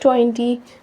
20